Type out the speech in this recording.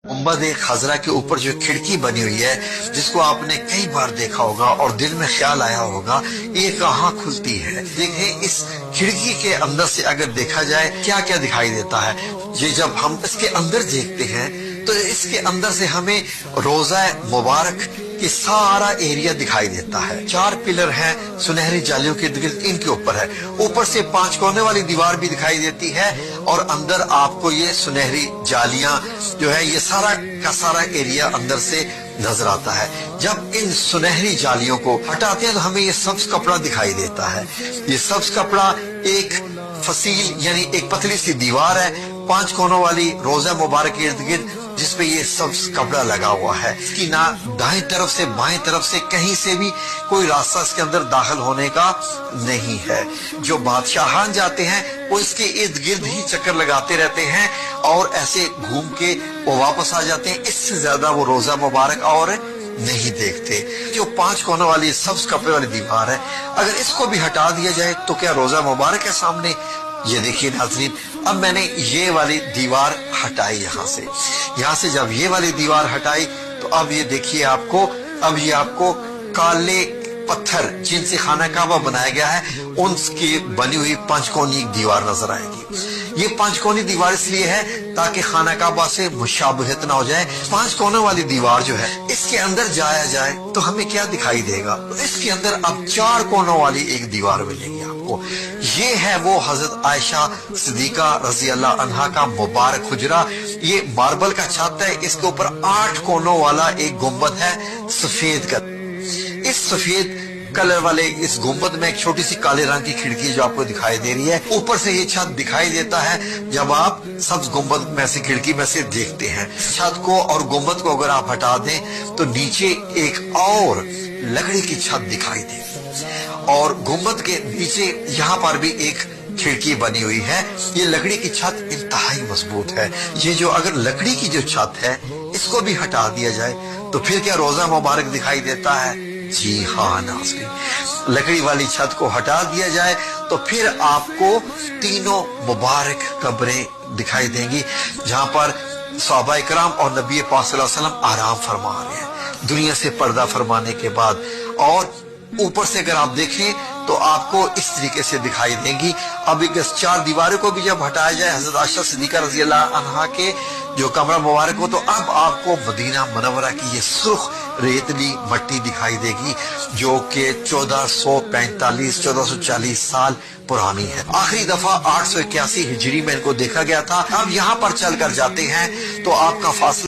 गुंबद खजरा के ऊपर जो खिड़की बनी हुई है, जिसको आपने कई बार देखा होगा और दिल में ख्याल आया होगा ये कहाँ खुलती है। देखें इस खिड़की के अंदर से अगर देखा जाए क्या क्या दिखाई देता है। ये जब हम इसके अंदर देखते हैं तो इसके अंदर से हमें रोजा मुबारक कि सारा एरिया दिखाई देता है। 4 पिलर हैं सुनहरी जालियों के गिर्द, इनके ऊपर है। ऊपर से 5 कोने वाली दीवार भी दिखाई देती है और अंदर आपको ये सुनहरी जालियां जो है ये सारा का सारा एरिया अंदर से नजर आता है। जब इन सुनहरी जालियों को हटाते हैं तो हमें ये सब्ज कपड़ा दिखाई देता है। ये सब्ज कपड़ा एक फसील यानी एक पतली सी दीवार है 5 कोनों वाली रोजा मुबारक के इर्द गिर्द, जिसपे ये सब्ज कपड़ा लगा हुआ है। इसकी ना दाएं तरफ से बाएं तरफ से कहीं से भी कोई रास्ता इसके अंदर दाखिल होने का नहीं है। जो बादशाहान जाते हैं वो इसके इर्द गिर्द ही चक्कर लगाते रहते हैं और ऐसे घूम के वो वापस आ जाते हैं। इससे ज्यादा वो रोजा मुबारक और नहीं देखते। जो 5 कोनों वाली सब्ज कपड़े वाली दीवार है, अगर इसको भी हटा दिया जाए तो क्या रोजा मुबारक है सामने। ये देखिए नाज़रीन, अब मैंने ये वाली दीवार हटाई यहाँ से जब ये वाली दीवार हटाई तो अब ये देखिए अब ये आपको काले पत्थर जिनसे खाना काबा बनाया गया है उनकी बनी हुई 5 कोनी दीवार नजर आएगी। ये 5 कोनी दीवार इसलिए है ताकि खाना काबा से मुशाबहत ना हो जाए। 5 कोनों वाली दीवार जो है इसके अंदर जाया जाए तो हमें क्या दिखाई देगा, तो इसके अंदर अब 4 कोनों वाली एक दीवार मिलेगी आपको। ये है वो हजरत आयशा सिद्दीका रजी अल्लाह अन्हा का मुबारक हुजरा। ये मार्बल का छत है, इसके ऊपर 8 कोनों वाला एक गुंबद है सफेद का। इस सफेद कलर वाले इस गुंबद में एक छोटी सी काले रंग की खिड़की जो आपको दिखाई दे रही है। ऊपर से ये छत दिखाई देता है जब आप सब्ज गुंबद में से खिड़की में से देखते हैं। छत को और गुंबद को अगर आप हटा दें तो नीचे एक और लकड़ी की छत दिखाई देगी और गुंबद के नीचे यहाँ पर भी एक खिड़की बनी हुई है। ये लकड़ी की छत इंतहाई मजबूत है। ये जो अगर लकड़ी की जो छत है इसको भी हटा दिया जाए तो फिर क्या रोजा मुबारक दिखाई देता है। जी हाँ नाज़रीन, लकड़ी वाली छत को हटा दिया जाए तो फिर आपको 3 मुबारक कब्रें दिखाई देंगी जहां पर सहाबा इकराम और नबी पाक सल्लल्लाहु अलैहि वसल्लम आराम फरमा रहे हैं दुनिया से पर्दा फरमाने के बाद। और ऊपर से अगर आप देखें तो आपको इस तरीके से दिखाई देंगी। अब इस 4 दीवारों को भी जब हटाया जाए हजरत आयशा सिद्दीका रज़ी अल्लाह अन्हा के जो कमरा मुबारक हो तो अब आपको मदीना मुनव्वरा की ये सुर्ख रेतली मट्टी दिखाई देगी जो कि 1440 साल पुरानी है। आखिरी दफा 881 हिजरी में इनको देखा गया था। अब यहाँ पर चल कर जाते हैं तो आपका फासला